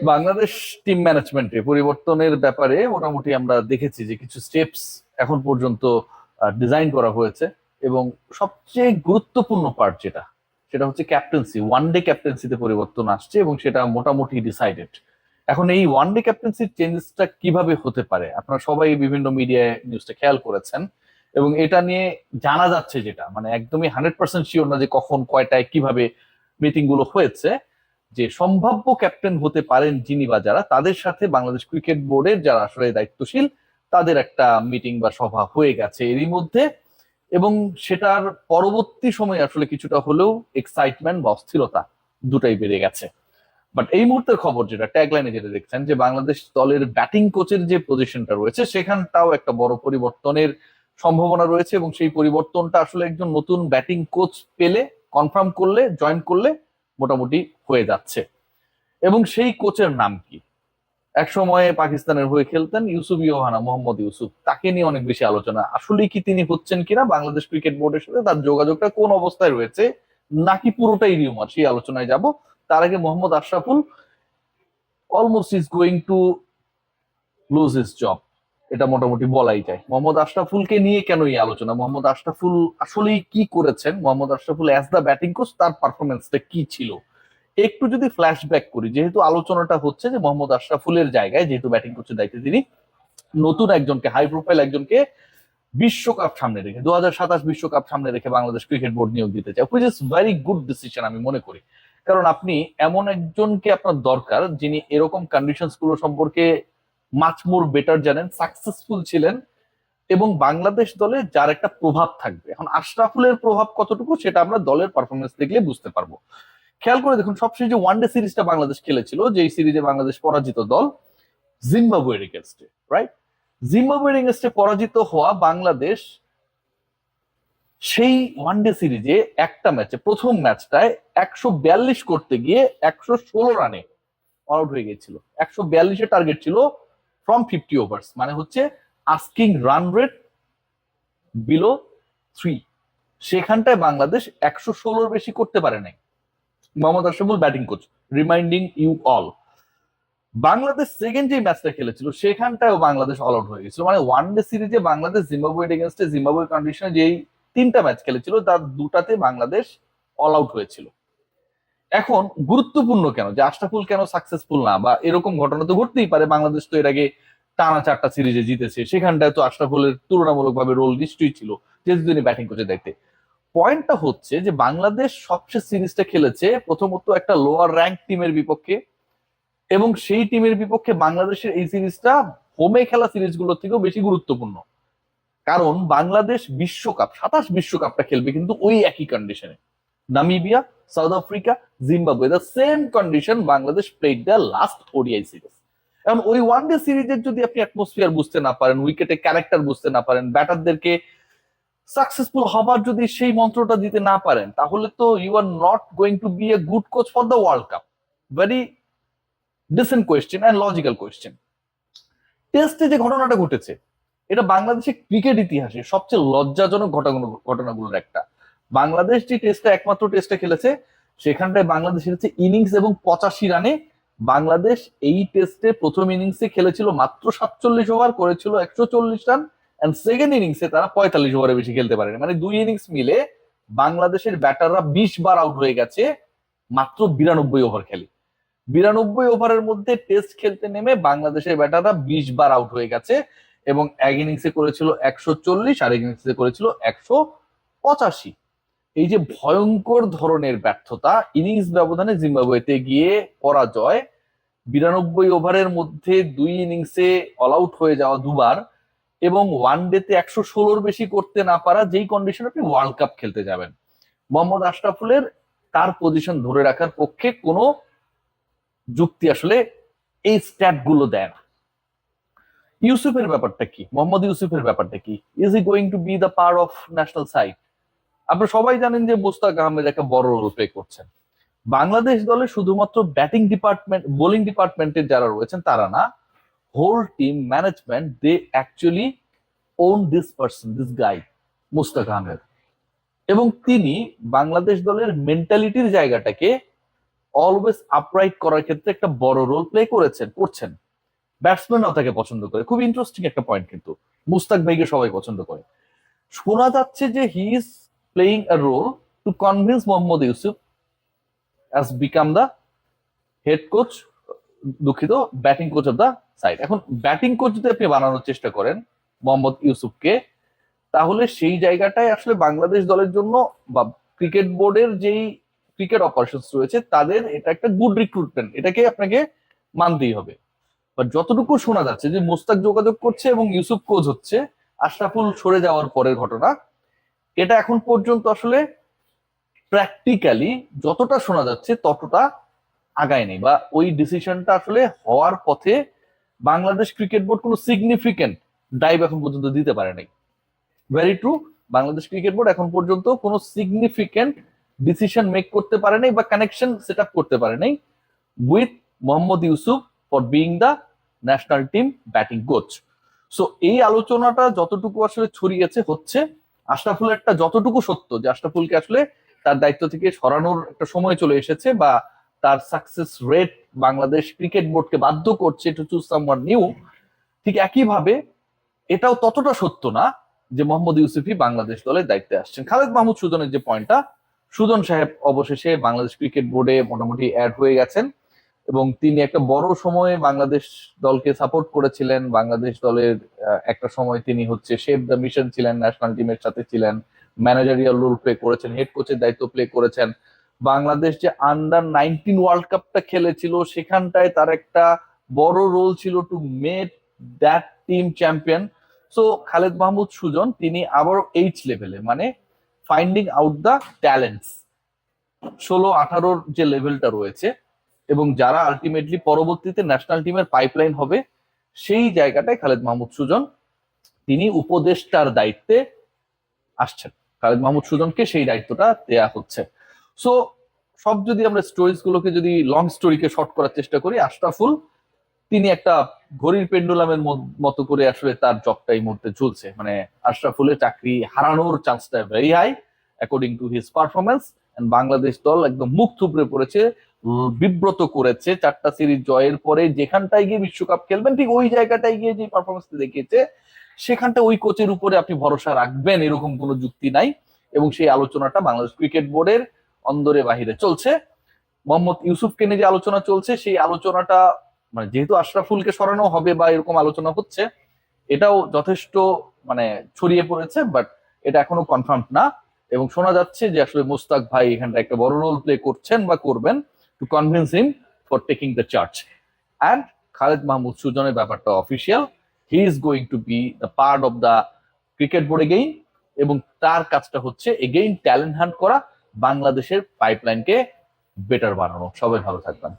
Bangladesh team ম্যানেজমেন্টে পরিবর্তনের ব্যাপারে মোটামুটি আমরা দেখেছি যে কিছু স্টেপস এখন পর্যন্ত ডিজাইন করা হয়েছে, এবং সবচেয়ে গুরুত্বপূর্ণ পার্ট যেটা, সেটা হচ্ছে ক্যাপ্টেন্সি। ওয়ান ডে ক্যাপ্টেন্সিতে পরিবর্তন আসছে এবং সেটা মোটামুটি ডিসাইডেড। এখন এই ওয়ান ডে ক্যাপ্টেন্সির চেঞ্জেসটা কিভাবে হতে পারে, আপনারা সবাই বিভিন্ন মিডিয়ায় নিউজটা খেয়াল করেছেন, এবং এটা নিয়ে জানা যাচ্ছে যেটা মানে একদমই 100% শিওর না যে কখন কয়টায় কিভাবে মিটিং গুলো হয়েছে, যে সম্ভাব্য ক্যাপ্টেন হতে পারেন যিনি বা যারা, তাদের সাথে বাংলাদেশ ক্রিকেট বোর্ডের যারা আসলে দায়িত্বশীল তাদের একটা মিটিং বা সভা হয়ে গেছে এরই মধ্যে। এবং সেটার পরবর্তী সময়ে আসলে কিছুটা হলেও এক্সাইটমেন্ট বা অস্থিরতা দুটাই বেড়ে গেছে। বাট এই মুহূর্তের খবর যেটা ট্যাগলাইনে যেটা দেখছেন, যে বাংলাদেশ দলের ব্যাটিং কোচের যে পজিশনটা রয়েছে সেখানটাও একটা বড় পরিবর্তনের সম্ভাবনা রয়েছে, এবং সেই পরিবর্তনটা আসলে একজন নতুন ব্যাটিং কোচ পেলে, কনফার্ম করলে, জয়েন করলে মোটামুটি হয়ে যাচ্ছে। এবং সেই কোচের নাম কি? এক সময়ে পাকিস্তানের হয়ে খেলতেন ইউসুফ ইয়োহানা, মোহাম্মদ ইউসুফ, তাকে নিয়ে অনেক বেশি আলোচনা। আসলে কি তিনি হচ্ছেন কিনা, বাংলাদেশ ক্রিকেট বোর্ডের সাথে তার যোগাযোগটা কোন অবস্থায় রয়েছে, নাকি পুরোটাই রিউমার, সেই আলোচনায় যাব। তার আগে Mohammad Ashraful almost is going to lose his job, এটা মোটামুটি বলাই যায়। মোহাম্মদ আশরাফুলকে নিয়ে কেন এই আলোচনা, মোহাম্মদ আশরাফুল আসলেই কি করেছেন, Mohammad Ashraful as the batting coach তার পারফরমেন্সটা কি ছিল, একটু যদি ফ্ল্যাশব্যাক করি। যেহেতু আলোচনাটা হচ্ছে যে মোহাম্মদ আশরাফুলের জায়গায়, যেহেতু ব্যাটিং কোচের দায়িত্বে তিনি, নতুন একজনকে, হাই প্রোফাইল একজনকে বিশ্বকাপ সামনে রেখে, 2027 বিশ্বকাপ সামনে রেখে বাংলাদেশ ক্রিকেট বোর্ড নিয়োগ দিতে চায়, which is very good decision আমি মনে করি। কারণ আপনি এমন একজনকে আপনার দরকার যিনি এরকম কন্ডিশনস গুলো সম্পর্কে মাচ মোর বেটার জানেন, সাকসেসফুল ছিলেন, এবং বাংলাদেশ দলে যার একটা প্রভাব থাকবে। এখন আশরাফুলের প্রভাব কতটুকু সেটা আমরা দলের পারফরমেন্স দেখলে বুঝতে পারবো। খেয়াল করে দেখুন, সবশেষে যে ওয়ানডে সিরিজটা বাংলাদেশ খেলেছিল, যে সিরিজে বাংলাদেশ পরাজিত দল জিম্বাবুয়ের এগেনস্টে, রাইট? জিম্বাবুয়ের এগেনস্টে পরাজিত হওয়া বাংলাদেশ সেই ওয়ানডে সিরিজে একটা ম্যাচে, প্রথম ম্যাচটায় 142 করতে গিয়ে 116 রানে অল আউট হয়ে গেছিল। 142 টার্গেট ছিল ফ্রম 50 ওভার্স, মানে হচ্ছে আস্কিং রান রেট বিলো 3। সেখানটায় বাংলাদেশ 116 বেশি করতে পারে নাই। Mohammad Ashraful batting coach, reminding you all. Bangladesh second যে ম্যাচটা খেলেছিল সেখানটাও বাংলাদেশ অল আউট হয়ে গেছিল। মানে ওয়ান ডে সিরিজে বাংলাদেশ জিম্বাবুয়ের এগেনস্টে, জিম্বাবুয়ে কন্ডিশনে যেই তিনটা ম্যাচ খেলেছিল তার দুটাতে বাংলাদেশ অল আউট হয়েছিল। এখন গুরুত্বপূর্ণ কেন যে আশরাফুল কেন সাকসেসফুল না, বা এরকম ঘটনা তো ঘটতেই পারে, বাংলাদেশ তো এর আগে টানা 4টা সিরিজে জিতেছে, সেখানটায় তো আশরাফুলের তুলনামূলকভাবে রোল নিশ্চয়ই ছিল, যেহেতু তিনি ব্যাটিং কোচের দায়িত্বে। পয়েন্টটা হচ্ছে যে বাংলাদেশ সবচেয়ে সিরিজটা খেলেছে প্রথমত একটা লোয়ার র্যাঙ্ক টিমের বিপক্ষে, এবং সেই টিমের বিপক্ষে বাংলাদেশের এই সিরিজটা হোমে খেলা সিরিজগুলোর থেকেও বেশি গুরুত্বপূর্ণ। কারণ বাংলাদেশ বিশ্বকাপ 27 বিশ্বকাপটা খেলবে কিন্তু ওই একই কন্ডিশনে। Namibia, south Africa, Zimbabwe, the same condition Bangladesh played the last ODI series. এখন ওই ওয়ান ডে সিরিজের যদি আপনি অ্যাটমসফিয়ার বুঝতে না পারেন, উইকেটে ক্যারেক্টার বুঝতে না পারেন, ব্যাটারদেরকে সাকসেসফুল হবার যদি সেই মন্ত্রটা দিতে না পারেন, তাহলে তো you are not going to be a good coach for the world cup. Very decent question and logical question. টেস্টে যে ঘটনাটা ঘটেছে, এটা বাংলাদেশের ক্রিকেট ইতিহাসে সবচেয়ে লজ্জাজনক ঘটনাগুলোর একটা। বাংলাদেশ যে টেস্টটা, একমাত্র টেস্টে খেলেছে, সেখানটায় বাংলাদেশ হেরেছে ইনিংস এবং 85 রানে। বাংলাদেশ এই টেস্টে প্রথম ইনিংসে খেলেছিল মাত্র 47 ওভার, করেছিল 140 রান, এন্ড সেকেন্ড ইনিংসে তারা 45 ওভারে বেশি খেলতে পারেনি। মানে দুই ইনিংস মিলে বাংলাদেশের ব্যাটাররা 20 বার আউট হয়ে গেছে মাত্র 92 ওভার খেলে। 92 ওভারের মধ্যে টেস্ট খেলতে নেমে বাংলাদেশের ব্যাটাররা 20 বার আউট হয়ে গেছে, এবং এক ইনিংসে করেছিল 140, আর এক ইনিংসে করেছিল 185। এই যে ভয়ঙ্কর ধরনের ব্যর্থতা, ইনিংস ব্যবধানে জিম্বাবুয়েতে গিয়ে পরাজয়, 92 ওভারের মধ্যে দুই ইনিংসে অল আউট হয়ে যাওয়া দুবার, এবং ওয়ান ডেতে 116 বেশি করতে না পারা, যেই কন্ডিশনে আপনি ওয়ার্ল্ড কাপ খেলতে যাবেন। মোহাম্মদ আশরাফুলের তার পজিশন ধরে রাখার পক্ষে কোনো যুক্তি আসলে এই স্ট্যাট গুলো দেয় না। ইউসুফের ব্যাপারটা কি, মোহাম্মদ ইউসুফের ব্যাপারটা কি? Is E going to B the power of national side? আপনারা সবাই জানেন যে মুস্তাক আহমেদ একটা বড় রোল প্লে করছেন বাংলাদেশ দলে। শুধুমাত্র ব্যাটিং ডিপার্টমেন্ট, বোলিং ডিপার্টমেন্টের যারা রয়েছেন তারা না, whole team management, they actually own this person, this guy Mushtaq Ahmed. এবং তিনি বাংলাদেশ দলের মেন্টালিটির জায়গাটাকে অলওয়েজ আপরাইট করার ক্ষেত্রে একটা বড় রোল প্লে করছেন। ব্যাটসম্যানরাও তাকে পছন্দ করে। খুব ইন্টারেস্টিং একটা পয়েন্ট, কিন্তু মুস্তাক ভাইকে সবাই পছন্দ করে। শোনা যাচ্ছে যে he is playing a role to convince Mohammad Yusuf as become the head coach, দুঃখিত, batting coach of the side. এখন ব্যাটিং কোচ যদি আপনি বানানোর চেষ্টা করেন মোহাম্মদ ইউসুফকে, তাহলে সেই জায়গাটায় আসলে বাংলাদেশ দলের জন্য বা ক্রিকেট বোর্ডের যেই ক্রিকেট অপারেশন রয়েছে তাদের এটা একটা গুড রিক্রুটমেন্ট, এটাকে আপনাকে মানতেই হবে। বাট যতটুকু শোনা যাচ্ছে যে মোস্তাক যোগাযোগ করছে এবং ইউসুফ কোচ হচ্ছে আশরাফুল সরে যাওয়ার পরের ঘটনা, এটা এখন পর্যন্ত আসলে প্র্যাকটিক্যালি যতটা শোনা যাচ্ছে ততটা আগায় নেই, বা ওই ডিসিশনটা আসলে হওয়ার পথে বাংলাদেশ ক্রিকেট বোর্ড কোনো সিগনিফিকেন্ট ড্রাইভ এখন পর্যন্ত দিতে পারে নাই। Very true, Bangladesh cricket board এখন পর্যন্ত কোনো সিগনিফিকেন্ট ডিসিশন মেক করতে পারে নাই বা কানেকশন সেট আপ করতে পারে নাই with Mohammad Yusuf for being the national team batting coach. So এই আলোচনাটা যতটুকু আসলে ছড়িয়েছে হচ্ছে আশরাফুলেরটা যতটুকু সত্য যে আশরাফুলকে আসলে তার দায়িত্ব থেকে সরানোর একটা সময় চলে এসেছে, বা তার সাকসেস রেট বাংলাদেশ ক্রিকেট বোর্ডকে বাধ্য করছে টু চুজ সামওয়ান নিউ, ঠিক একইভাবে এটাও ততটা সত্য না যে মোহাম্মদ ইউসুফই বাংলাদেশ দলের দায়িত্বে আসছেন। খালেদ মাহমুদ সুজনের যে পয়েন্টটা, সুজন সাহেব অবশেষে বাংলাদেশ ক্রিকেট বোর্ডে মোটামুটি অ্যাড হয়ে গেছেন এবং তিনি একটা বড় সময়ে বাংলাদেশ দলকে সাপোর্ট করেছিলেন। বাংলাদেশ দলের একটা সময় তিনি হচ্ছে শেপ দ্য মিশন ছিলেন, ন্যাশনাল টিমের সাথে ছিলেন, ম্যানেজারিয়াল রোল প্লে করেছেন, হেড কোচের দায়িত্ব প্লে করেছেন। বাংলাদেশ যে আন্ডার 19 ওয়ার্ল্ড কাপটা খেলেছিল সেখানটায় তার একটা বড় রোল ছিল to make that team champion. So Khaled Mahmud Sujon তিনি আবার এইচ লেভেলে, মানে ফাইন্ডিং আউট দ্য ট্যালেন্টস 16-18 যে লেভেলটা রয়েছে এবং যারা আলটিমেটলি পরবর্তীতে ন্যাশনাল টিমের পাইপলাইন হবে, সেই জায়গাটায় খালেদ মাহমুদ সুজন তিনি উপদেষ্টার দায়িত্বে আসছেন। খালেদ মাহমুদ সুজনকে সেই দায়িত্বটা দেয়া হচ্ছে। সো সব যদি আমরা স্টোরিজ গুলোকে যদি লং স্টোরিকে শর্ট করার চেষ্টা করি, আশরাফুল তিনি একটা ঘড়ির পেন্ডুলামের মতো করে আসলে তার জবটা এই মুহূর্তে চলছে। মানে আশরাফুলের চাকরি হারানোর চান্সটা very high according to his performance. Bangladesh দল একদম মুখ থুবড়ে পড়েছে, বিব্রত করেছে। 4টা সিরিজ জয়ের পরে যেখানটায় গিয়ে বিশ্বকাপ খেলবেন ঠিক ওই জায়গাটায় গিয়ে যে পারফরমেন্স দেখিয়েছে, সেখানটা ওই কোচের উপরে আপনি ভরসা রাখবেন এরকম কোনো যুক্তি নাই। এবং সেই আলোচনাটা বাংলাদেশ ক্রিকেট বোর্ডের অন্দরে বাহিরে চলছে। মোহাম্মদ ইউসুফকে নিয়ে যে আলোচনা চলছে সেই আলোচনাটা মানে যেহেতু আশরাফুলকে সরানো হবে বা এরকম আলোচনা হচ্ছে, এটাও যথেষ্ট মানে ছড়িয়ে পড়েছে, বাট এটা এখনো কনফার্ম না। এবং শোনা যাচ্ছে যে আসলে মুস্তাক ভাই এখানটা একটা বড় রোল প্লে করছেন বা করবেন to convince him for taking the charge. And Khaled Mahmud সুজনের ব্যাপারটা official, he is going to B the part of the cricket board again, এবং তার কাজটা হচ্ছে এগেইন ট্যালেন্ট হান্ট করা, বাংলাদেশের পাইপলাইনকে বেটার বানানো। সবাই ভালো থাকবেন।